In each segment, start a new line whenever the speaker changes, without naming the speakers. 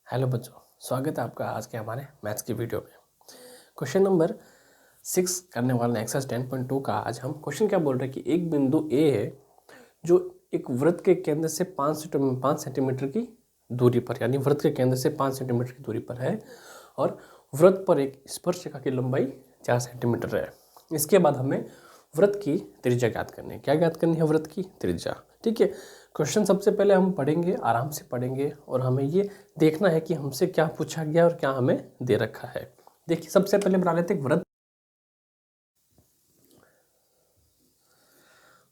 Hello बच्चों, स्वागत है आपका आज के हमारे मैथ्स की वीडियो में। क्वेश्चन नंबर 6 करने वाले एक्सरसाइज 10.2 का आज हम क्वेश्चन क्या बोल रहे हैं कि एक बिंदु ए है जो एक वृत्त के केंद्र से 5 सेंटीमीटर की दूरी पर, यानी वृत्त के केंद्र से 5 सेंटीमीटर की दूरी पर है और वृत्त पर एक स्पर्शरेखा की लंबाई 4 सेंटीमीटर है। इसके बाद हमें वृत्त की त्रिज्या ज्ञात करनी है। क्या ज्ञात करनी है? वृत्त की त्रिज्या। ठीक है, क्वेश्चन सबसे पहले हम पढ़ेंगे, आराम से पढ़ेंगे और हमें ये देखना है कि हमसे क्या पूछा गया और क्या हमें दे रखा है। देखिए, सबसे पहले बना लेते हैं वृत्त।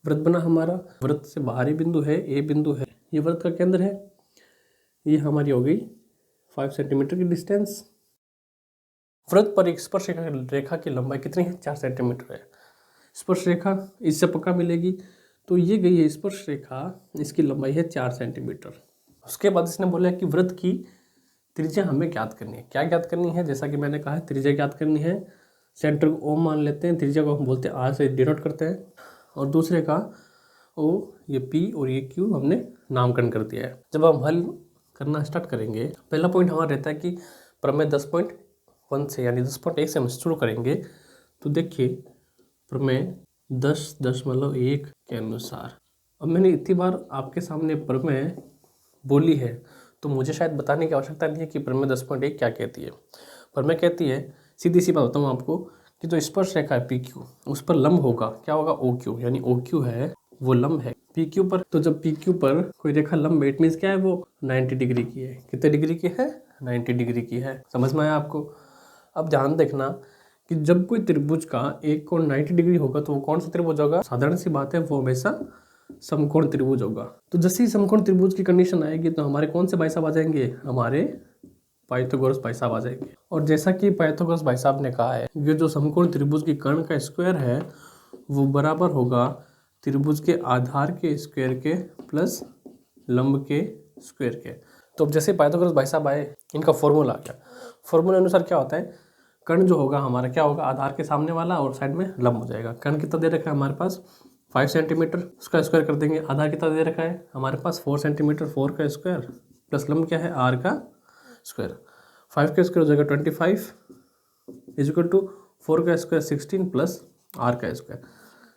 वृत्त बना हमारा, वृत्त से बाहरी बिंदु है, ए बिंदु है, ये वृत्त का केंद्र है। ये हमारी हो गई 5 सेंटीमीटर की डिस्टेंस। वृत्त पर एक स्पर्श रेखा की लंबाई कितनी है? 4 सेंटीमीटर है। स्पर्श रेखा इससे पक्का मिलेगी, तो ये गई है स्पर्श रेखा, इसकी लंबाई है 4 सेंटीमीटर। उसके बाद इसने बोला है कि वृत्त की त्रिज्या हमें ज्ञात करनी है। क्या ज्ञात करनी है? जैसा कि मैंने कहा है, त्रिज्या ज्ञात करनी है। सेंटर को ओ मान लेते हैं, त्रिज्या को हम बोलते हैं आर से डिनोट करते हैं, और दूसरे का ओ, ये पी और ये क्यू हमने नामकरण कर दिया है। जब हम हल करना स्टार्ट करेंगे, पहला पॉइंट हमारा रहता है कि प्रमेय 10.1 से, यानी 10.1 से हम शुरू करेंगे। तो देखिए, प्रमेय 10.1 के अनुसार, अब मैंने इतनी बार आपके सामने प्रमेय बोली है तो मुझे शायद बताने की आवश्यकता नहीं है कि प्रमेय 10.1 क्या कहती है। प्रमेय कहती है, सीधी सी बात बताऊँ आपको, कि जो स्पर्श रेखा है पी क्यू, उस पर लंब होगा, क्या होगा? ओ क्यू, यानी ओ क्यू है वो लंब है पी क्यू पर। तो जब पी क्यू पर कोई रेखा लंब है, इट मीन्स क्या है? वो 90 डिग्री की है। कितने डिग्री की है? 90 डिग्री की है। समझ में आया आपको? अब ध्यान देखना कि जब कोई त्रिभुज का एक कोण 90 डिग्री होगा तो वो कौन सा त्रिभुज होगा? साधारण सी बात है, वो हमेशा समकोण त्रिभुज होगा। तो जैसे ही समकोण त्रिभुज की कंडीशन आएगी तो हमारे कौन से भाई साहब आ जाएंगे? हमारे पाइथागोरस भाई साहब आ जाएंगे। और जैसा कि पाइथागोरस भाई साहब ने कहा है, ये जो समकोण त्रिभुज की कर्ण का स्क्वायर है वो बराबर होगा त्रिभुज के आधार के स्क्वायर के प्लस लंब के स्क्वायर के। तो अब जैसे पाइथागोरस भाई साहब आए, इनका फॉर्मूला आ गया। फॉर्मूला अनुसार क्या होता है? कर्ण जो होगा हमारा क्या होगा? आधार के सामने वाला और साइड में लंब हो जाएगा। कर्ण कितना दे रखा है हमारे पास? 5 सेंटीमीटर, उसका स्क्वायर कर देंगे। आधार कितना दे रखा है हमारे पास? 4 सेंटीमीटर, 4 का स्क्वायर प्लस लंब क्या है? आर का स्क्वायर। 5 का स्क्वायर हो जाएगा 25 इज इक्वल टू 4 का स्क्वायर 16 प्लस आर का स्क्वायर।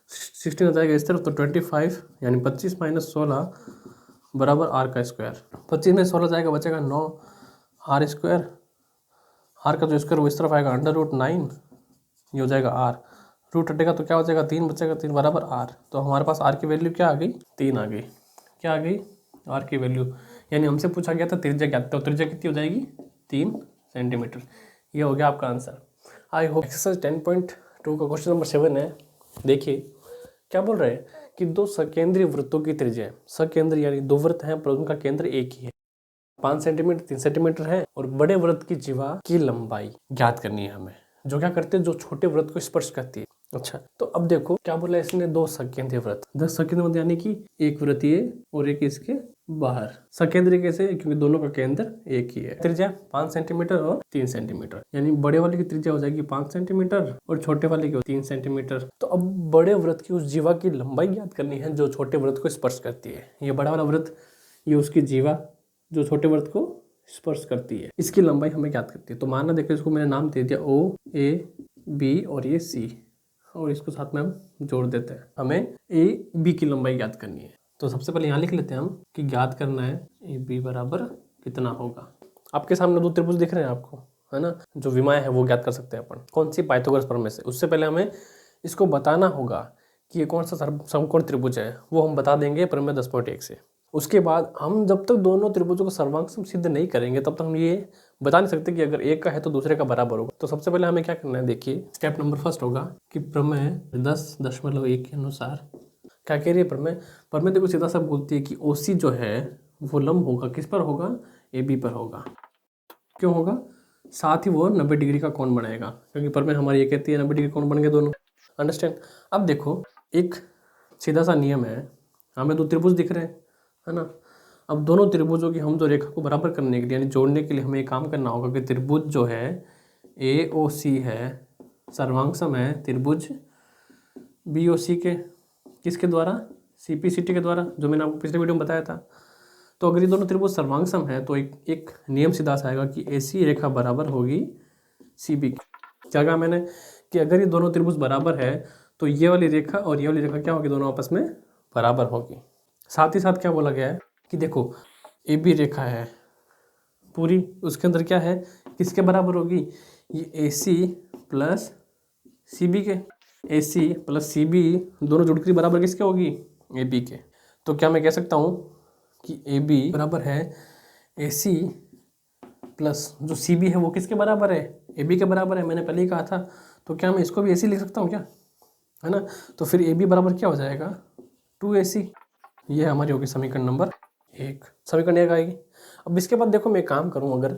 16 आ जाएगा इस तरफ, तो 25 यानी 25 माइनस 16 बराबर आर का स्क्वायर। 25 में 16 जाएगा, बचेगा 9 आर स्क्वायर। आर का जो स्क्वायर वो इस तरफ आएगा √9, ये हो जाएगा आर। रूट हटेगा तो क्या हो जाएगा? 3 बचेगा, 3 बराबर आर। तो हमारे पास आर की वैल्यू क्या आ गई? 3 आ गई। क्या आ गई? आर की वैल्यू। यानी हमसे पूछा गया था त्रिज्या क्या, तो त्रिज्या कितनी हो जाएगी? 3 सेंटीमीटर। ये हो गया आपका आंसर। I hope. एक्सरसाइज 10.2 का क्वेश्चन नंबर 7 है। देखिए क्या बोल रहे हैं कि दो सकेंद्रीय वृत्तों की त्रिज्या, सकेंद्र यानी दो वृत्त हैं पर उनका केंद्र एक ही है, 5 सेंटीमीटर 3 सेंटीमीटर है, और बड़े वृत्त की जीवा की लंबाई ज्ञात करनी है हमें, जो क्या करते हैं? जो छोटे वृत्त को स्पर्श करती है। अच्छा, तो अब देखो क्या बोला इसने? दो सकेंद्रीय वृत्त, 10 सकेंद्रीय वृत्त यानी कि एक वृत्तीय और एक इसके बाहर। सकेंद्रीय कैसे? क्योंकि दोनों का केंद्र एक ही है। त्रिज्या 5 सेंटीमीटर और 3 सेंटीमीटर, यानी बड़े वाले की त्रिज्या हो जाएगी 5 सेंटीमीटर और छोटे वाले की 3 सेंटीमीटर। तो अब बड़े वृत्त की उस जीवा की लंबाई ज्ञात करनी है जो छोटे वृत्त को स्पर्श करती है। ये बड़ा वाला वृत्त, ये उसकी जीवा जो छोटे वृत्त को स्पर्श करती है, इसकी लंबाई हमें ज्ञात करती है। तो मानना देखो, इसको मैंने नाम दे दिया ओ, ए, बी और ये सी, और इसको साथ में हम जोड़ देते हैं। हमें ए बी की लंबाई ज्ञात करनी है। तो सबसे पहले यहाँ लिख लेते हैं हम कि ज्ञात करना है ए बी बराबर कितना होगा। आपके सामने दो त्रिभुज दिख रहे हैं आपको, है ना? जो विमाएं हैं वो ज्ञात कर सकते हैं अपन। कौन सी? पाइथागोरस प्रमेय से। उससे पहले हमें इसको बताना होगा कि ये कौन सा समकोण त्रिभुज है, वो हम बता देंगे प्रमेय 10.1 से। उसके बाद हम जब तक दोनों त्रिभुजों को सर्वांग सिद्ध नहीं करेंगे तब तक हम ये बता नहीं सकते कि अगर एक का है तो दूसरे का बराबर होगा। तो सबसे पहले हमें क्या करना है? देखिए, स्टेप नंबर फर्स्ट होगा कि प्रमेय 10.1 के अनुसार क्या कह रही है प्रमेय? प्रमेय देखो सीधा सा बोलती है कि OC जो है वो लंब होगा, किस पर होगा? AB पर होगा। क्यों होगा? साथ ही वो 90 डिग्री का कोण बनाएगा, क्योंकि प्रमेय हमारी ये कहती है 90 डिग्री कोण बन गए दोनों। अंडरस्टैंड? अब देखो, एक सीधा सा नियम है, हमें दो त्रिभुज दिख रहे हैं, है ना? अब दोनों त्रिभुजों की हम जो रेखा को बराबर करने के लिए, यानी जोड़ने के लिए, हमें एक काम करना होगा कि त्रिभुज जो है AOC है, सर्वांगसम है त्रिभुज BOC के। किसके द्वारा? CPCT के द्वारा, जो मैंने आपको पिछले वीडियो में बताया था। तो अगर ये दोनों त्रिभुज सर्वांग सम है तो एक नियम सीधा सा आएगा कि AC रेखा बराबर होगी CB की। क्या कहा मैंने कि अगर ये दोनों त्रिभुज बराबर है तो ये वाली रेखा और ये वाली रेखा क्या होगी, दोनों आपस में बराबर होगी। साथ ही साथ क्या बोला गया है कि देखो AB रेखा है पूरी, उसके अंदर क्या है, किसके बराबर होगी, ये AC प्लस CB के। AC प्लस CB दोनों जुड़कर बराबर किसके होगी, AB के। तो क्या मैं कह सकता हूँ कि AB बराबर है AC प्लस जो CB है वो किसके बराबर है, AB के बराबर है, मैंने पहले ही कहा था। तो क्या मैं इसको भी AC लिख सकता हूँ क्या, है ना। तो फिर AB बराबर क्या हो जाएगा 2AC। ये हमारी होगी समीकरण नंबर 1, समीकरण 1 आएगी। अब इसके बाद देखो मैं एक काम करूँ, अगर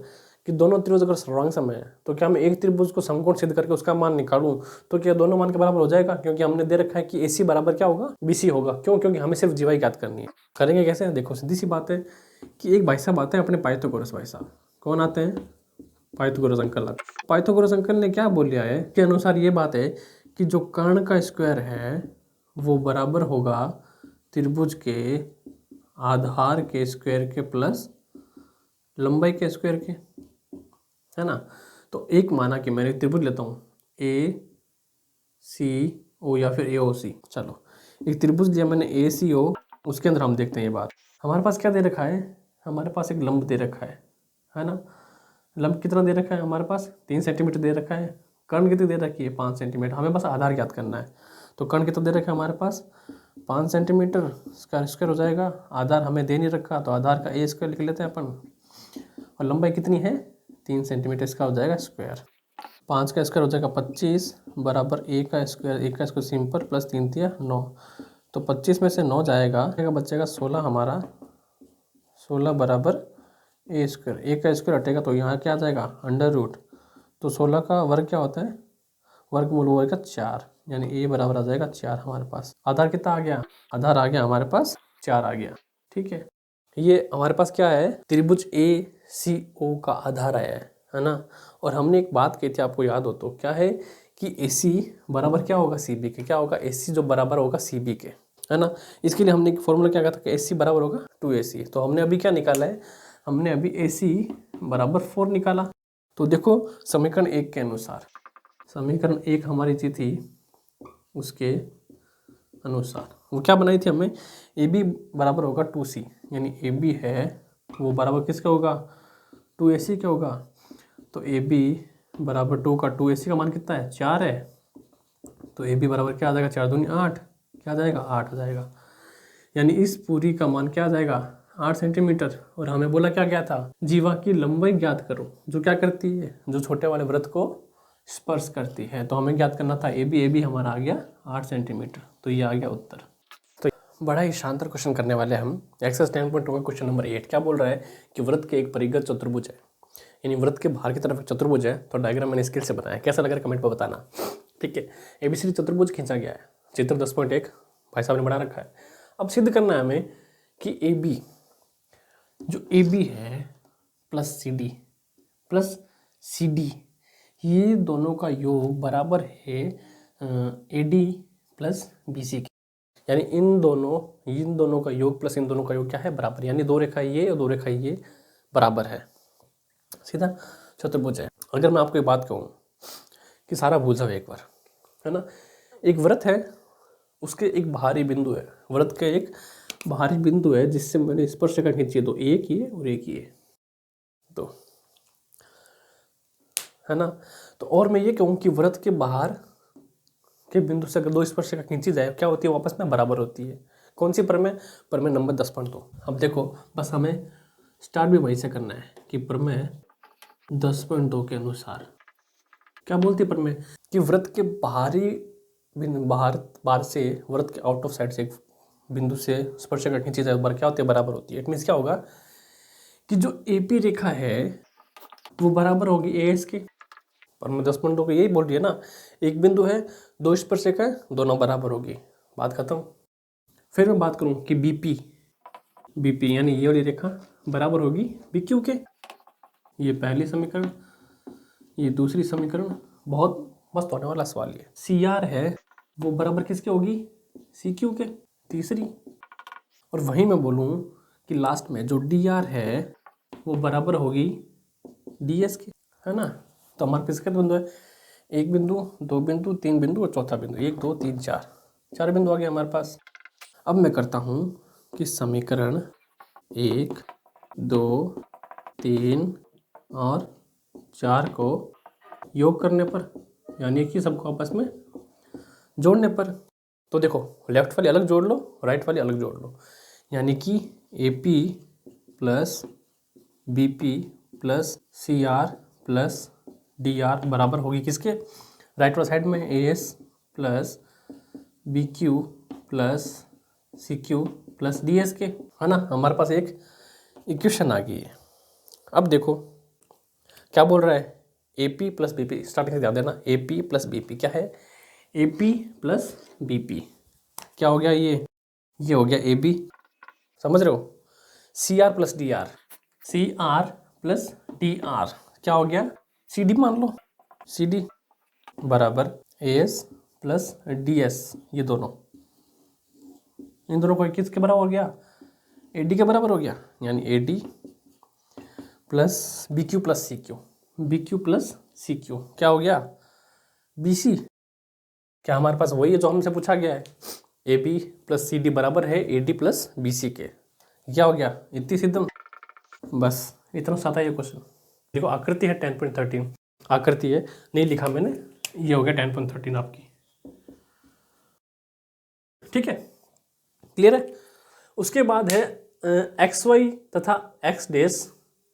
कि दोनों त्रिभुज अगर सर्वांग सम है तो क्या मैं एक त्रिभुज को समकोण सिद्ध करके उसका मान निकालूं तो क्या दोनों मान के बराबर हो जाएगा, क्योंकि हमने दे रखा है कि AC बराबर क्या होगा BC होगा। क्यों, क्योंकि हमें सिर्फ जीवाई ज्ञात करनी है। करेंगे कैसे, देखो सीधी सी बात है कि एक भाई साहब आते हैं अपने पाइथागोरस भाई साहब। कौन आते हैं, पाइथागोरस अंकल आते हैं। पाइथागोरस अंकल ने क्या बोल लिया है के अनुसार ये बात है कि जो कर्ण का स्क्वायर है वो बराबर होगा त्रिभुज के आधार के स्क्वायर के प्लस लंबाई के स्क्वायर के, है ना। तो एक माना कि मैंने त्रिभुज लेता हूँ ACO या फिर AOC। चलो एक त्रिभुज लिया मैंने ACO, उसके अंदर हम देखते हैं ये बात। हमारे पास क्या दे रखा है, हमारे पास एक लंब दे रखा है ना। लंब कितना दे रखा है हमारे पास, 3 सेंटीमीटर दे रखा है। कर्ण कितनी दे रखी है, 5 सेंटीमीटर। हमें बस आधार ज्ञात करना है। तो कर्ण कितना दे रखा है हमारे पास 5 सेंटीमीटर, इसका स्क्वायर हो जाएगा। आधार हमें दे नहीं रखा तो आधार का A स्क्वायर लिख लेते हैं अपन। और लंबाई कितनी है 3 सेंटीमीटर, इसका हो जाएगा स्क्वायर। 5 का स्क्वायर हो जाएगा 25 बराबर A का स्क्वायर सिंपल प्लस 3 तिया 9। तो 25 में से 9 जाएगा, बचेगा 16 हमारा, 16 बराबर A स्क्वायर। A का स्क्वायर हटेगा तो यहाँ क्या आ जाएगा अंडर रूट। तो 16 का वर्ग क्या होता है, वर्गमूल वर्ग का 4, यानी A बराबर आ जाएगा 4 हमारे पास। आधार कितना आ गया, आधार आ गया हमारे पास 4 आ गया। ठीक है, ये हमारे पास क्या है, त्रिभुज ACO का आधार आया है ना। और हमने एक बात कही थी, आपको याद हो तो, क्या है कि AC बराबर क्या होगा CB के। क्या होगा, AC जो बराबर होगा CB के, है ना। इसके लिए हमने एक फॉर्मूला क्या कहा था कि AC बराबर होगा 2AC। तो हमने अभी क्या निकाला है, हमने अभी AC बराबर 4 निकाला। तो देखो समीकरण 1 के अनुसार, समीकरण 1 हमारी चीज थी, उसके अनुसार वो क्या बनाई थी हमने, AB बराबर होगा 2C, यानी AB है वो बराबर किसका होगा 2AC का होगा। तो AB बराबर 2 का 2AC का मान कितना है 4 है। तो AB बराबर क्या आ जाएगा 4 दूनी 8, क्या आ जाएगा 8 आ जाएगा। यानी इस पूरी का मान क्या आ जाएगा 8 सेंटीमीटर। और हमें बोला क्या गया था, जीवा की लंबाई ज्ञात करो, जो क्या करती है, जो छोटे वाले वृत्त को स्पर्श करती है। तो हमें ज्ञात करना था AB हमारा आ गया 8 सेंटीमीटर। तो ये आ गया उत्तर। तो बड़ा ही शानदार क्वेश्चन करने वाले हम। एक्सरसाइज 10.2 का क्वेश्चन नंबर 8 क्या बोल रहा है कि वृत्त के एक परिगत चतुर्भुज है, यानी वृत्त के बाहर की तरफ एक चतुर्भुज है। तो डायग्राम मैंने स्किल से बताया, कैसा लग रहा है कमेंट पर बताना। ठीक है, ABCD चतुर्भुज खींचा गया है, चित्र 10.1 भाई साहब ने बना रखा है। अब सिद्ध करना है हमें कि AB, जो AB है प्लस प्लस CD, ये दोनों का योग बराबर है AD प्लस BC के। यानी इन दोनों का योग प्लस इन दोनों का योग क्या है, बराबर। यानी दो रेखा ये और दो रेखा ये बराबर है, सीधा चतुर्भुज है। अगर मैं आपको एक बात कहूँ कि सारा भूल जाओ एक बार, है ना। एक वृत्त है, उसके एक बाहरी बिंदु है, वृत्त का एक बाहरी बिंदु है जिससे मैंने स्पर्शरेखा खींची है। तो एक ये और एक ये, तो है ना। तो और मैं ये कहूँ कि वृत्त के बाहर के बिंदु से अगर दो स्पर्शरेखा खींची जाए, क्या होती है, वापस में बराबर होती है। कौन सी प्रमेय, प्रमेय नंबर 10.2। अब देखो बस हमें स्टार्ट भी वहीं से करना है कि प्रमेय 10.2 के अनुसार क्या बोलती है प्रमेय, कि वृत्त के बाहर से वृत्त के आउट ऑफ साइड से एक बिंदु से स्पर्शरेखा खींची जाए, बार क्या होती है, बराबर होती है। इट मीन्स क्या होगा कि जो AP रेखा है वो बराबर होगी AS के। प्रमेय 10.2 को यही बोल रही है ना, एक बिंदु है, दो स्पर्शरेखा है, दोनों बराबर होगी, बात खत्म। फिर मैं बात करूं कि BP यानी ये वाली रेखा बराबर होगी BQ के। ये पहली समीकरण, ये दूसरी समीकरण। बहुत मस्त होने वाला सवाल ये। CR है वो बराबर किसके होगी, CQ के, तीसरी। और वहीं मैं बोलूं कि लास्ट में जो डी आर है वो बराबर होगी डी एस के, है ना। तो हमारे पास कितने बिंदु है, एक बिंदु, दो बिंदु, तीन बिंदु और चौथा बिंदु, एक दो तीन चार, चार बिंदु आ गए हमारे पास। अब मैं करता हूँ कि समीकरण 1, 2, 3 और 4 को योग करने पर, यानी कि सबको आपस में जोड़ने पर, तो देखो लेफ्ट वाली अलग जोड़ लो, राइट वाली अलग जोड़ लो, यानी कि A P plus B P plus C R plus D R बराबर होगी किसके, राइट वाली साइड में A S plus B Q plus C Q plus D S के, है ना। हमारे पास एक इक्वेशन आ गई है। अब देखो क्या बोल रहा है, A P plus B P, starting से ध्यान देना, A P plus B P क्या है, A P plus B P क्या हो गया, ये हो गया ए बी, समझ रहे हो। C R plus D R, C R plus D R क्या हो गया, सी डी मान लो, सी डी बराबर ए एस प्लस डी एस, ये दोनों, इन दोनों को किसके बराबर हो गया, ए डी के बराबर हो गया, यानी A D plus B Q plus C Q, B Q plus C Q क्या हो गया, बी सी। क्या हमारे पास वही है जो हमसे पूछा गया है, A B plus C D बराबर है A D plus B C के, क्या हो गया, इतनी सिद्धम, बस इतना सादा ये क्वेश्चन। देखो आकृति है 10.13, आकृति है, नहीं लिखा मैंने, ये हो गया 10.13 आपकी, ठीक है, क्लियर है। उसके बाद है एक्स वाई तथा एक्स डैश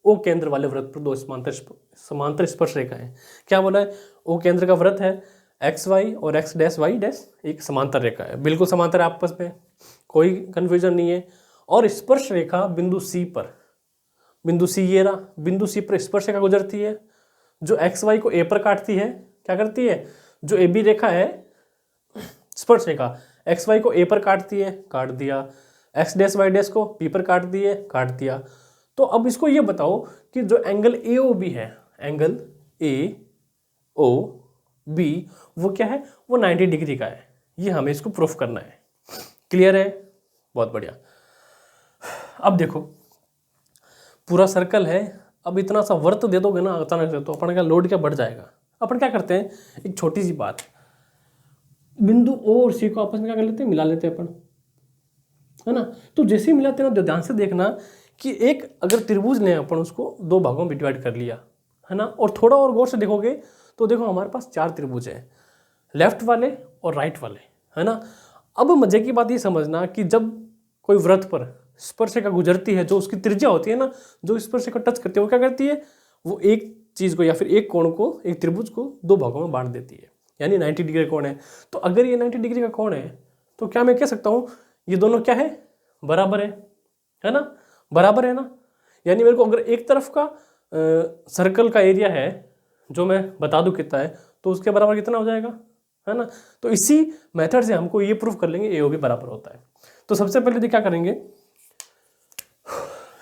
ओ केंद्र वाले वृत्त पर दो समांतर स्पर्श रेखाएं, क्या बोला है, ओ केंद्र का वृत्त है, एक्स वाई और एक्स डैश वाई डैश एक समांतर रेखा है, बिल्कुल समांतर है आपस में, कोई कंफ्यूजन नहीं है। और स्पर्श रेखा बिंदु सी पर, बिंदु सी ये रहा, बिंदु सी पर स्पर्श रेखा गुजरती है जो एक्स वाई को ए पर काटती है, क्या करती है, जो ए बी रेखा है स्पर्श रेखा एक्स वाई को ए पर काटती है, काट दिया, एक्स डैश वाई डैश को बी पर काट दिए, काट दिया। तो अब इसको ये बताओ कि जो एंगल ए ओ बी है, एंगल ए ओ बी वो क्या है, वो 90 डिग्री का है, ये हमें इसको प्रूफ करना है, क्लियर है, बहुत बढ़िया। अब देखो पूरा सर्कल है, अब इतना सा वर्त दे दोगे ना अचानक से तो अपन का लोड क्या बढ़ जाएगा। अपन क्या करते हैं, एक छोटी सी बात, बिंदु ओ और सी को आपस में क्या कर लेते हैं, मिला लेते हैं अपन, है ना। तो जैसे ही मिलाते हैं ना, ध्यान से देखना कि एक अगर त्रिभुज लें अपन, उसको दो भागों में डिवाइड कर लिया, है ना, और थोड़ा और गौर से देखोगे तो देखो हमारे पास चार त्रिभुज हैं, लेफ्ट वाले और राइट वाले, है ना। अब मजे की बात ये समझना कि जब कोई वृत्त पर स्पर्शिका गुजरती है, जो उसकी त्रिज्या होती है ना, जो स्पर्शिका टच करती है वो क्या करती है, वो एक चीज़ को या फिर एक कोण को, एक त्रिभुज को दो भागों में बांट देती है, यानी 90 डिग्री कोण है। तो अगर ये 90 डिग्री का कोण है तो क्या मैं कह सकता हूँ ये दोनों क्या है, बराबर है ना, बराबर है ना। यानी मेरे को अगर एक तरफ का सर्कल का एरिया है जो मैं बता दूं कितना है, तो उसके बराबर कितना हो जाएगा, है ना। तो इसी मेथड से हमको ये प्रूफ कर लेंगे ए ओ बी बराबर होता है। तो सबसे पहले क्या करेंगे,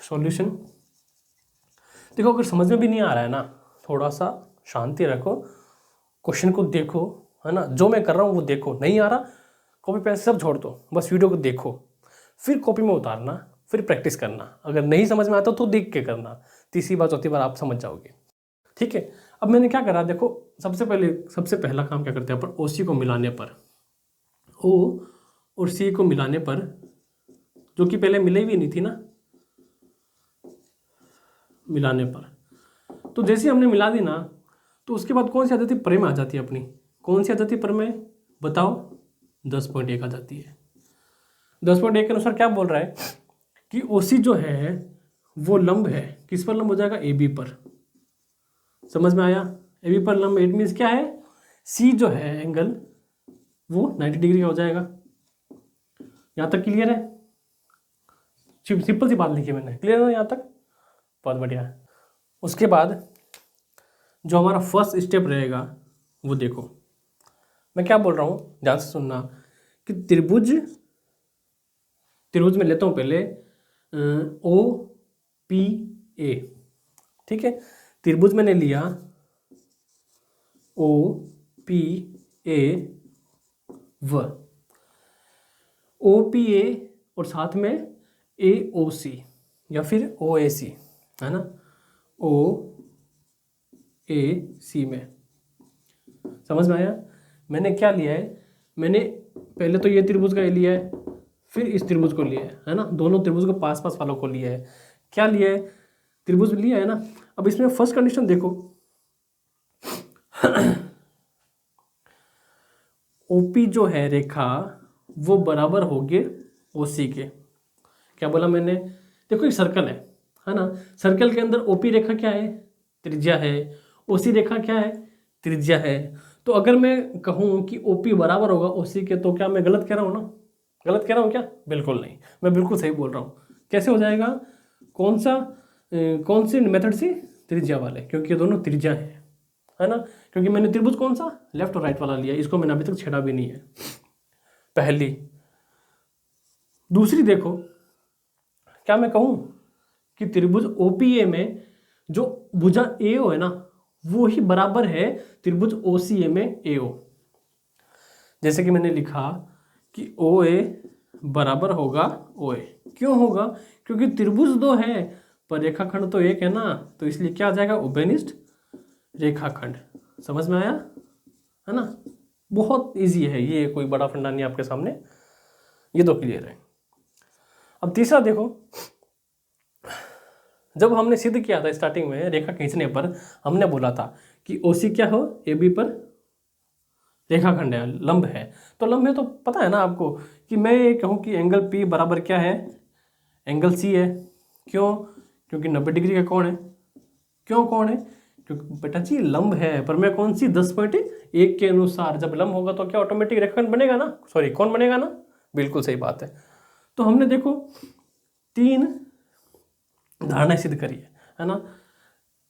सॉल्यूशन। देखो अगर समझ में भी नहीं आ रहा है ना, थोड़ा सा शांति रखो, क्वेश्चन को देखो, है ना, जो मैं कर रहा हूँ वो देखो, नहीं आ रहा कॉपी पेन सब छोड़ दो, बस वीडियो को देखो, फिर कॉपी में उतारना, फिर प्रैक्टिस करना, अगर नहीं समझ में आता तो देख के करना, तीसरी बार चौथी बार आप समझ जाओगे, ठीक है। अब मैंने क्या करा, देखो सबसे पहला काम क्या करते हैं अपन, ओ सी को मिलाने पर, ओ और सी को मिलाने पर, जो कि पहले मिले भी नहीं थी ना, मिलाने पर, तो जैसे हमने मिला दी ना, तो उसके बाद कौन सी आ जाती है, प्रमेय आ जाती है अपनी, कौन सी आ जाती है प्रमेय, बताओ, 10.1 आ जाती है। 10.1 के अनुसार क्या बोल रहा है कि ओसी जो है वो लंब है, किस पर लंब हो जाएगा, ए बी पर, समझ में आया, ए बी पर लंब, इट मीन्स क्या है, सी जो है एंगल वो 90 डिग्री का हो जाएगा। यहाँ तक क्लियर है, सिंपल सी बात लिखी मैंने, क्लियर है यहाँ तक, बहुत बढ़िया। उसके बाद जो हमारा फर्स्ट स्टेप रहेगा वो देखो, मैं क्या बोल रहा हूँ ध्यान से सुनना, कि त्रिभुज में लेता हूँ पहले ओ पी ए, ठीक है, त्रिभुज मैंने लिया ओ पी ए व, ओ पी ए और साथ में ए ओ सी, या फिर ओ ए सी, है ना, ओ ए सी में। समझ में आया? मैंने क्या लिया है, मैंने पहले तो ये त्रिभुज का ये लिया है, फिर इस त्रिभुज को लिया है ना, दोनों त्रिभुज को पास पास वालों को लिया है। क्या लिया है? त्रिभुज लिया है ना। अब इसमें फर्स्ट कंडीशन देखो, ओपी जो है रेखा वो बराबर होगी ओसी के। क्या बोला मैंने? देखो ये सर्कल है ना, सर्कल के अंदर ओपी रेखा क्या है? त्रिज्या है। ओसी रेखा क्या है? त्रिज्या है। तो अगर मैं कहूँ कि ओपी बराबर होगा ओसी के, तो क्या मैं गलत कह रहा हूँ ना? गलत कह रहा हूँ क्या? बिल्कुल नहीं, मैं बिल्कुल सही बोल रहा हूँ। कैसे हो जाएगा? कौन सी मेथड से? त्रिज्या वाले, क्योंकि ये दोनों त्रिज्या है ना। क्योंकि मैंने त्रिभुज कौन सा? लेफ्ट और राइट वाला लिया, इसको मैंने अभी तक छेड़ा भी नहीं है। पहली। दूसरी देखो, क्या मैं कहूँ कि त्रिभुज ओपीए में जो भुजा एओ है ना, वो ही बराबर है त्रिभुज ओसीए में एओ। जैसे कि मैंने लिखा कि ओ ए बराबर होगा ओ ए। क्यों होगा? क्योंकि त्रिभुज दो है पर रेखाखंड तो एक है ना, तो इसलिए क्या आ जाएगा? उभयनिष्ठ रेखाखंड। समझ में आया? है ना, बहुत इजी है ये, कोई बड़ा फंडा नहीं आपके सामने, ये तो क्लियर है। अब तीसरा देखो, जब हमने सिद्ध किया था स्टार्टिंग में रेखा खींचने पर, हमने बोला था कि ओसी क्या हो? ए बी पर रेखाखंड है, लंब है। तो लंब है तो पता है ना आपको कि मैं ये कहूँ कि एंगल पी बराबर क्या है? एंगल सी है। क्यों? क्योंकि 90 डिग्री का कोण है। क्यों कोण है? क्योंकि बेटा जी लंब है, पर मैं कौन सी? 10.1 के अनुसार। जब लंब होगा तो क्या ऑटोमेटिक रेखाखंड बनेगा ना, सॉरी कोण बनेगा ना। बिल्कुल सही बात है। तो हमने देखो 3 धारणाएं सिद्ध करी है ना।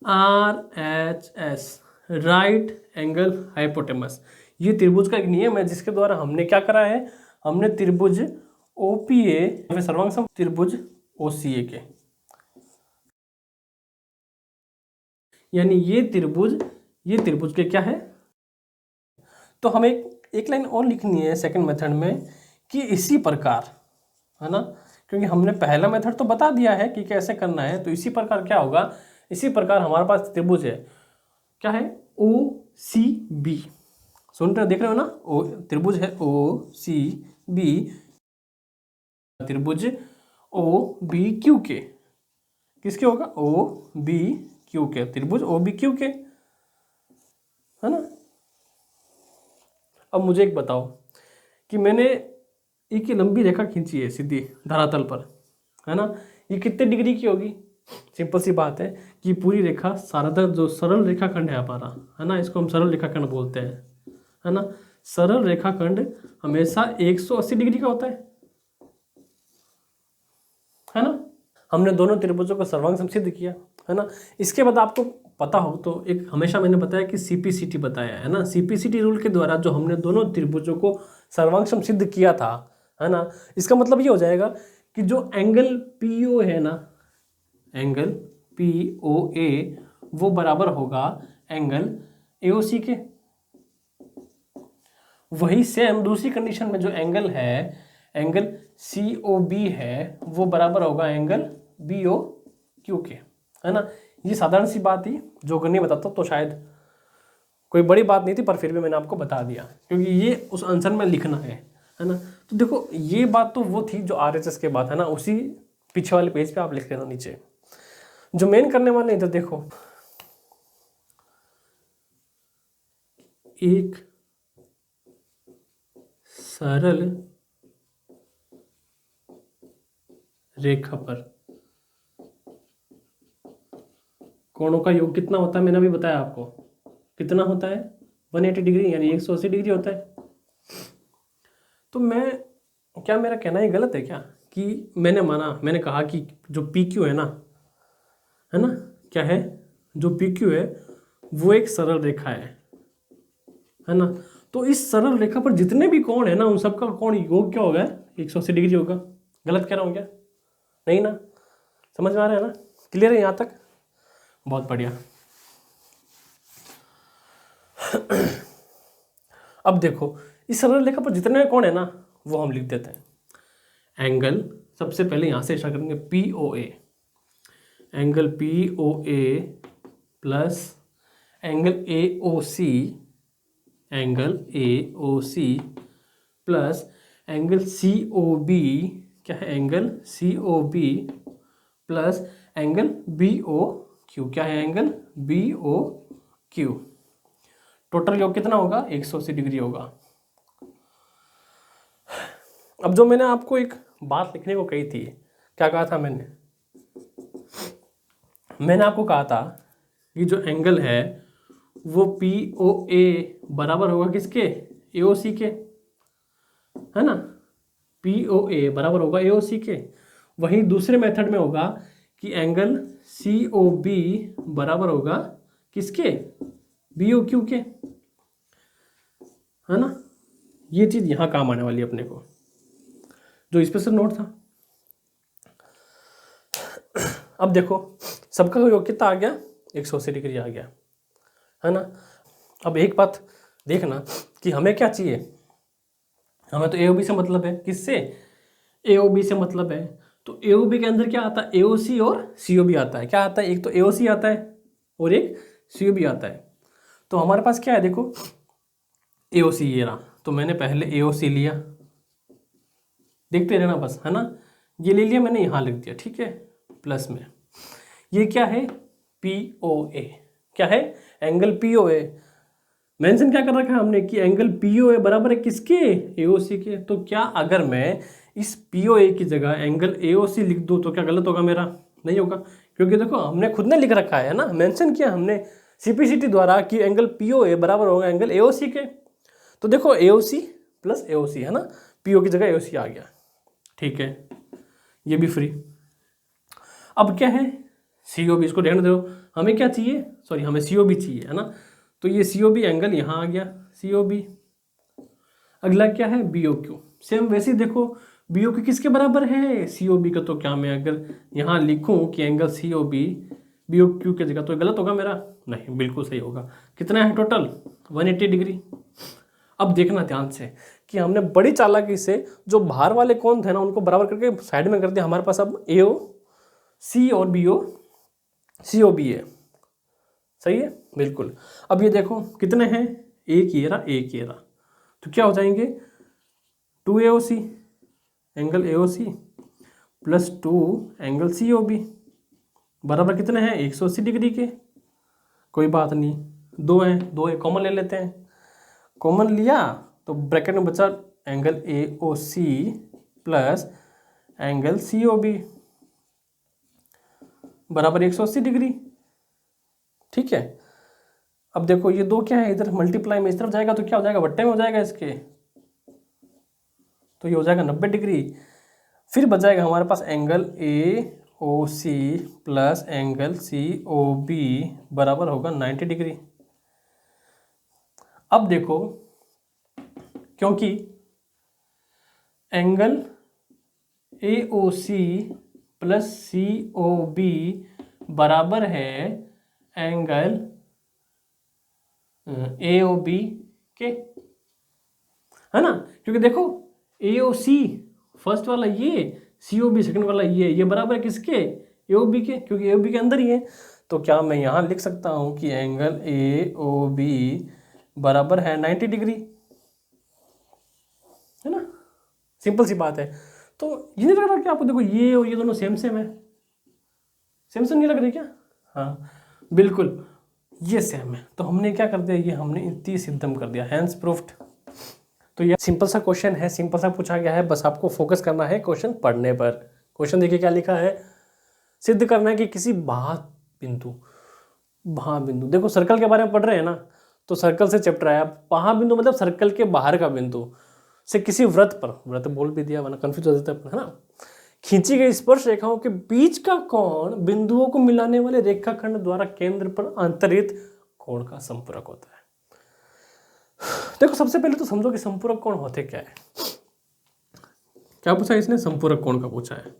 R H S, right angle hypotenuse, ये त्रिभुज का एक नियम है जिसके द्वारा हमने क्या करा है? हमने त्रिभुज ओपीए सर्वांग त्रिभुज ओसीए के, यानी ये त्रिभुज के क्या है? तो हमें एक लाइन और लिखनी है सेकंड मेथड में कि इसी प्रकार, है ना, क्योंकि हमने पहला मेथड तो बता दिया है कि कैसे करना है। तो इसी प्रकार क्या होगा? इसी प्रकार हमारे पास त्रिभुज है, क्या है? ओ सी बी। सुन रहे, देख रहे हो ना? ओ त्रिभुज है ओ सी बी, त्रिभुज ओ बी क्यू के। किसके होगा? ओ बी क्यू के, त्रिभुज ओ बी क्यू के, है ना। अब मुझे एक बताओ कि मैंने एक लंबी रेखा खींची है सीधी धरातल पर, है ना, ये कितने डिग्री की होगी? सिंपल सी बात है कि पूरी रेखा सारा जो सरल रेखाखंड है हमारा, है ना, इसको हम सरल रेखाखंड बोलते हैं, है ना। सरल रेखाखंड हमेशा 180 डिग्री का होता है ना। हमने दोनों त्रिभुजों को सर्वांग सिद्ध किया, है ना। इसके बाद आपको पता हो तो एक हमेशा मैंने बताया कि सीपीसीटी बताया है ना, सीपीसीटी रूल के द्वारा जो हमने दोनों त्रिभुजों को सर्वांग सिद्ध किया था, है ना, इसका मतलब ये हो जाएगा कि जो एंगल पीओ है ना, एंगल पीओए वो बराबर होगा एंगल एओसी के। वही सेम दूसरी कंडीशन में जो एंगल है, एंगल सी ओ बी है, वो बराबर होगा एंगल बी ओ क्यू के, है ना। ये साधारण सी बात थी, जो अगर नहीं बताता तो शायद कोई बड़ी बात नहीं थी, पर फिर भी मैंने आपको बता दिया क्योंकि ये उस आंसर में लिखना है ना। तो देखो ये बात तो वो थी जो आरएचएस के बाद, है ना, उसी पीछे वाले पेज पे आप लिख लेना नीचे। जो मेन करने वाले इधर देखो, एक सरल रेखा पर कोणों का योग कितना होता है? मैंने अभी बताया आपको कितना होता है, 180 डिग्री, यानी 180 डिग्री होता है। तो क्या मेरा कहना ये गलत है क्या कि मैंने कहा कि जो पी क्यू है ना, क्या है? जो पी क्यू है वो एक सरल रेखा है ना। तो इस सरल रेखा पर जितने भी कोण है ना, उन सबका कोण योग क्या होगा? 180 डिग्री होगा। गलत कह रहा हूँ क्या? नहीं ना, समझ में आ रहा है ना? क्लियर है यहाँ तक? बहुत बढ़िया। अब देखो इस सरल रेखा पर जितने कोण है ना, वो हम लिख देते हैं। एंगल सबसे पहले यहाँ से स्टार्ट करेंगे, P O A, angle P O A plus angle A O C, angle A O C plus angle C O B, क्या है angle C O B plus angle B O Q, क्या है angle B O Q. Total योग कितना होगा 180 degree होगा। अब जो मैंने आपको एक बात लिखने को कही थी, क्या कहा था मैंने आपको कहा था कि जो एंगल है वो पी ओ ए बराबर होगा किसके, ए ओ सी के, है ना, पी ओ ए बराबर होगा ए ओ सी के। वहीं दूसरे मेथड में होगा कि एंगल सी ओ बी बराबर होगा किसके, बी ओ क्यू के, है ना। ये चीज यहां काम आने वाली है अपने को, जो स्पेशल नोट था। अब देखो सबका योग कितना आ गया, 180 डिग्री आ गया, है ना। अब एक बात देखना कि हमें क्या चाहिए, हमें तो एओबी से मतलब है, किससे, एओबी से मतलब है। तो एओबी के अंदर क्या आता है, एओसी और सीओबी आता है। क्या आता है, एक तो एओसी आता है और एक सीओबी आता है। तो हमारे पास क्या है देखो, एओसी ये रहा, तो मैंने पहले एओसी लिया, देखते रहना बस, है ना। ये ले लिया मैंने, यहाँ लिख दिया, ठीक है, प्लस में। ये क्या है, पीओए, क्या है, एंगल पीओए। मेंशन क्या कर रखा है हमने कि एंगल पीओए बराबर है किसके, एओसी के। तो क्या अगर मैं इस पीओए की जगह एंगल एओसी लिख दूं तो क्या गलत होगा मेरा, नहीं होगा, क्योंकि देखो हमने खुद ने लिख रखा है ना, मेंशन किया हमने सीपीसीटी द्वारा कि एंगल पीओए बराबर होगा एंगल एओसी के। तो देखो एओसी प्लस एओसी, है ना, पीओ की जगह एओसी आ गया, ठीक है, ये भी फ्री। अब क्या है, सीओबी, इसको ध्यान दो, हमें क्या चाहिए, सॉरी हमें सीओबी चाहिए, है ना। तो ये सीओबी एंगल यहाँ आ गया, सीओबी। अगला क्या है, बीओक्यू। सेम वैसे ही देखो, बीओक्यू किसके बराबर है, सीओबी का। तो क्या मैं अगर यहाँ लिखूं कि एंगल सीओबी बीओक्यू की जगह, तो गलत होगा मेरा, नहीं, बिल्कुल सही होगा। कितना है टोटल, 180 डिग्री। अब देखना ध्यान से कि हमने बड़ी चालाकी से जो बाहर वाले कोण थे ना, उनको बराबर करके साइड में कर दिया। हमारे पास अब एओ सी और बीओ सीओबी है, सही है, बिल्कुल। अब ये देखो कितने हैं, एक ये रहा, एक ये रहा, तो क्या हो जाएंगे, 2 AOC, angle AOC plus 2 angle COB बराबर कितने हैं, 180 डिग्री के। कोई बात नहीं, दो हैं, दो कॉमन ले लेते हैं। कॉमन लिया तो ब्रैकेट में बचा angle AOC plus angle COB बराबर 180 डिग्री, ठीक है। अब देखो ये दो क्या है, इधर मल्टीप्लाई में इस तरफ जाएगा तो क्या हो जाएगा, बट्टे में हो जाएगा इसके, तो ये हो जाएगा 90 डिग्री। फिर बच जाएगा हमारे पास angle A O C plus angle C O B बराबर होगा 90 डिग्री। अब देखो क्योंकि angle A O C plus C O B बराबर है एंगल ए ओ बी के, है ना, क्योंकि देखो ए ओ सी फर्स्ट वाला ये, सी ओ बी सेकेंड वाला ये बराबर है किसके, ए ओ बी के, क्योंकि ए ओ बी के अंदर ही है। तो क्या मैं यहां लिख सकता हूं कि एंगल ए ओ बी बराबर है 90 डिग्री, है ना, सिंपल सी बात है। तो ये नहीं लग रहा कि आपको, देखो ये और ये दोनों सेम सेम है, सेम सेम नहीं लग रही क्या, हाँ बिल्कुल ये सेम है। तो हमने क्या कर दिया, ये हमने इतनी सिद्धम कर दिया, हैंस प्रूफ्ड। तो ये सिंपल सा क्वेश्चन है, सिंपल सा पूछा गया है, बस आपको फोकस करना है क्वेश्चन पढ़ने पर। क्वेश्चन देखिए क्या लिखा है, सिद्ध करना है कि किसी बिंदु, देखो सर्कल के बारे में पढ़ रहे हैं ना, तो सर्कल से चैप्टर आया, बिंदु मतलब सर्कल के बाहर का बिंदु से किसी वृत्त पर, वृत्त बोल भी दिया वरना कंफ्यूज हो जाता है ना, खींची गई स्पर्श रेखाओं के बीच का कोण बिंदुओं को मिलाने वाले रेखाखंड द्वारा केंद्र पर अंतरित कोण का संपूरक होता है। देखो सबसे पहले तो समझो कि संपूरक कोण होते क्या है। क्या पूछा इसने, संपूरक कोण का पूछा है।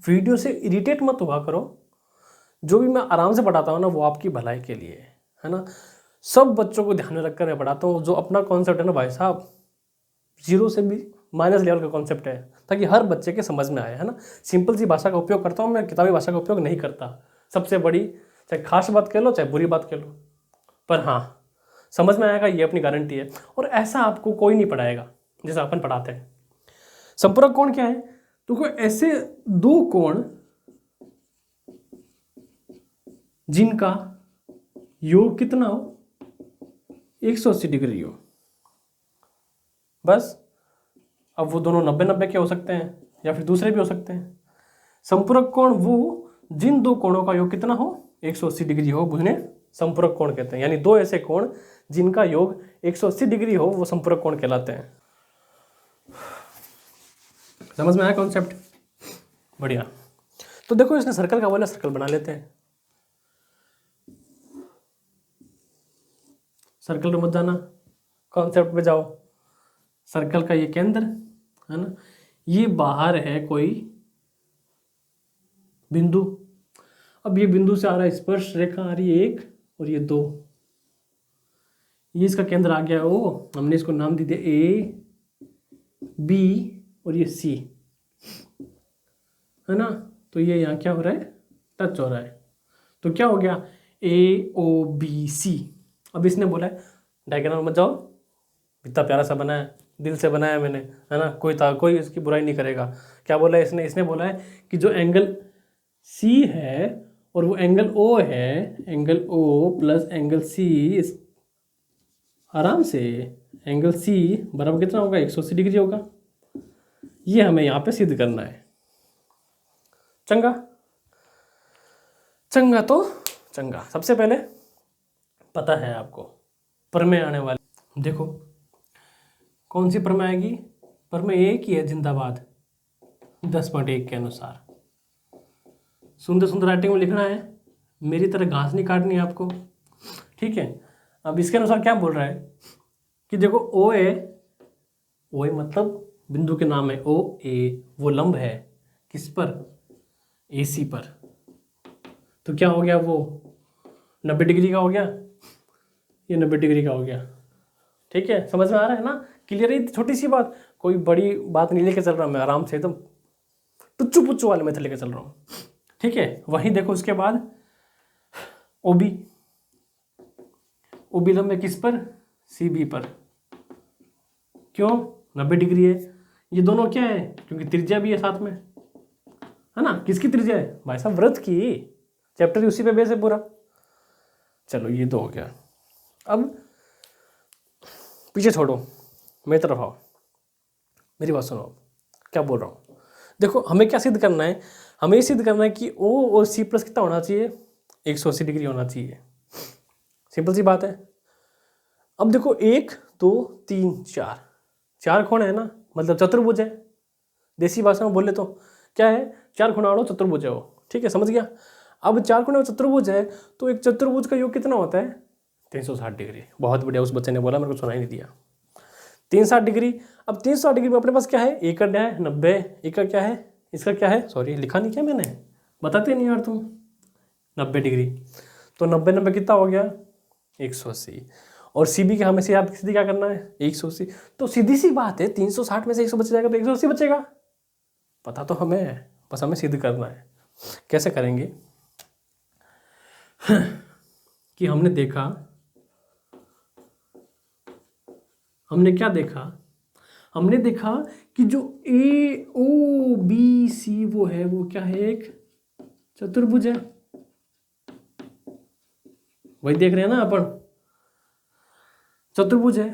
वीडियो से इरिटेट मत हुआ करो, जो भी मैं आराम से पढ़ाता हूँ ना वो आपकी भलाई के लिए है ना। सब बच्चों को ध्यान में रखकर मैं पढ़ाता हूँ, जो अपना कॉन्सेप्ट है ना भाई साहब, जीरो से भी माइनस लेवल का कॉन्सेप्ट है, ताकि हर बच्चे के समझ में आए, है ना। सिंपल सी भाषा का उपयोग करता हूँ मैं, किताबी भाषा का उपयोग नहीं करता। सबसे बड़ी चाहे खास बात कह लो चाहे बुरी बात कह लो, पर हाँ समझ में आएगा, ये अपनी गारंटी है। और ऐसा आपको कोई नहीं पढ़ाएगा जैसा अपन पढ़ाते हैं। संपूरक कोण क्या है? तो कोई ऐसे दो कोण जिनका योग कितना हो, 180 डिग्री हो, बस। अब वो दोनों 90-90 के हो सकते हैं या फिर दूसरे भी हो सकते हैं। संपूरक कोण वो जिन दो कोणों का योग कितना हो, 180 डिग्री हो, उन्हें संपूरक कोण कहते हैं। यानी दो ऐसे कोण जिनका योग 180 डिग्री हो वो संपूरक कोण कहलाते हैं। समझ में आया कॉन्सेप्ट? बढ़िया। तो देखो इसने सर्कल का बोला, सर्कल बना लेते हैं। सर्कल में मत जाना, कॉन्सेप्ट पे जाओ। सर्कल का ये केंद्र है ना, ये बाहर है कोई बिंदु। अब ये बिंदु से आ रहा है स्पर्श रेखा आ रही है 1 और ये 2, ये इसका केंद्र आ गया O। हमने इसको नाम दे दिया A B और ये C, है ना। तो ये यहाँ क्या हो रहा है, टच हो रहा है। तो क्या हो गया, AOBC। अब इसने बोला है डायग्राम मत जाओ, इतना प्यारा सा बना है, दिल से बनाया मैंने, है ना, कोई इसकी बुराई नहीं करेगा। क्या बोला है इसने बोला है कि जो एंगल C है और वो एंगल O है, angle O plus angle C, आराम से एंगल C बराबर कितना होगा, 180 डिग्री होगा। ये हमें यहाँ पे सिद्ध करना है। चंगा चंगा तो चंगा। सबसे पहले पता है आपको प्रमेय आने वाली, देखो कौन सी प्रमेय आएगी, प्रमेय एक ही है, जिंदाबाद 10.1 के अनुसार। सुंदर सुंदर राइटिंग में लिखना है, मेरी तरह घास नहीं काटनी है आपको, ठीक है। अब इसके अनुसार क्या बोल रहा है कि देखो ओ ए मतलब बिंदु के नाम है OA, वो लंब है किस पर, AC पर। तो क्या हो गया, वो 90 डिग्री का हो गया, ये 90 डिग्री का हो गया, ठीक है। समझ में आ रहा है ना, क्लियर है। छोटी सी बात, कोई बड़ी बात नहीं लेके चल रहा मैं, आराम से एकदम टुच्चू पुच्चू वाले मेथड लेके चल रहा हूँ, ठीक है। वहीं देखो उसके बाद OB लंब है किस पर, CB पर। क्यों 90 डिग्री है, ये दोनों क्या है, क्योंकि त्रिज्या भी है साथ में, है ना। किसकी त्रिज्या है भाई साहब, वृत्त की। चैप्टर उसी पे बेस है पूरा। चलो ये तो हो गया। अब पीछे छोड़ो, मेरी तरफ आओ, मेरी बात सुनो, क्या बोल रहा हूँ। देखो हमें क्या सिद्ध करना है, हमें ये सिद्ध करना है कि O और C प्लस कितना होना चाहिए, 180 डिग्री होना चाहिए। सिंपल सी बात है। अब देखो 1 2 3 4 कोण है ना, मतलब चतुर्भुज है। देसी भाषा में बोले तो क्या है, 4 कोणाड़ो चतुर्भुज है वो, ठीक है, समझ गया। अब 4 कोण चतुर्भुज है तो एक चतुर्भुज का योग कितना होता है, 360 डिग्री। बहुत बढ़िया, उस बच्चे ने बोला, मेरे को सुनाई नहीं दिया। 360 डिग्री। अब 360 डिग्री में अपने पास क्या है, एक का क्या है 90, एक का क्या है, इसका क्या है, सॉरी लिखा नहीं क्या मैंने, बताते नहीं यार तुम, 90 डिग्री। तो 90 कितना हो गया, 180। और CB के हमें से याद सीधी क्या करना है, 180। तो सीधी सी बात है, 360 में से 100 बच जाएगा तो 180 बचेगा। पता तो हमें है, बस हमें सिद्ध करना है। कैसे करेंगे कि हमने क्या देखा, हमने देखा कि जो AOBC वो है, वो क्या है, एक चतुर्भुज है। वही देख रहे हैं ना अपन, चतुर्भुज है।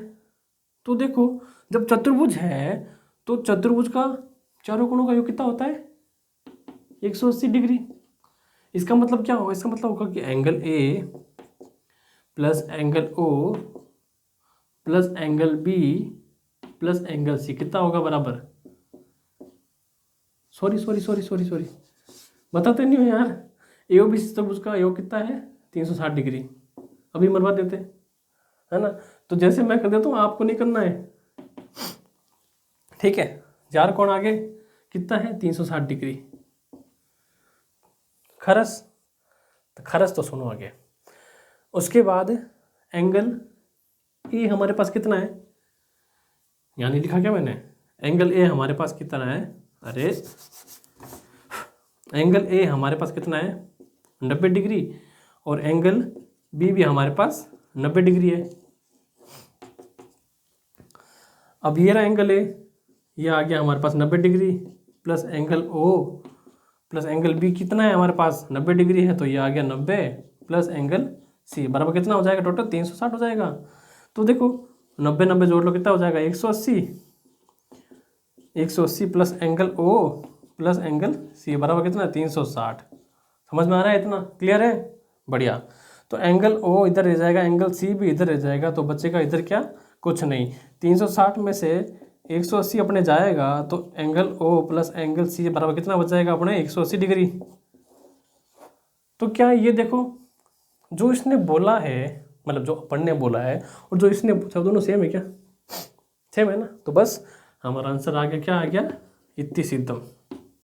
तो देखो जब चतुर्भुज है तो चतुर्भुज का चारों कोणों का योग कितना होता है, 180 डिग्री। इसका मतलब क्या होगा, इसका मतलब होगा कि angle A plus angle O plus angle B plus angle C कितना होगा बराबर, सॉरी बताते नहीं हो यार। AOBC चतुर्भुज का योग कितना है, 360 डिग्री। अभी मरवा देते, है ना। तो जैसे मैं कर देता हूँ आपको नहीं करना है, ठीक है। 4 कोण आगे कितना है, 360 डिग्री। खरस तो सुनो आगे। उसके बाद एंगल ए हमारे पास कितना है, यहाँ नहीं लिखा क्या मैंने, एंगल ए हमारे पास कितना है, अरे एंगल ए हमारे पास कितना है 90 डिग्री, और एंगल बी भी हमारे पास 90 डिग्री है। अब ये रहा एंगल ए, ये आ गया हमारे पास 90 degree, plus angle O plus angle B कितना है हमारे पास 90 डिग्री है, तो ये आ गया 90 प्लस एंगल सी बराबर कितना हो जाएगा, टोटल 360 हो जाएगा। तो देखो 90 90 जोड़ लो कितना हो जाएगा 180, 180 plus angle O plus angle C बराबर कितना 360। समझ में आ रहा है, इतना क्लियर है, बढ़िया। तो एंगल ओ इधर रह जाएगा, एंगल सी भी इधर रह जाएगा, तो बचेगा इधर क्या, कुछ नहीं। 360 में से 180 अपने जाएगा, तो angle O plus angle C बराबर कितना बच जाएगा अपने 180 डिग्री। तो क्या ये देखो जो इसने बोला है, मतलब जो अपन ने बोला है और जो इसने पूछा दोनों सेम है क्या, सेम है ना। तो बस हमारा आंसर आ गया, क्या आ गया, इतनी सिद्धम।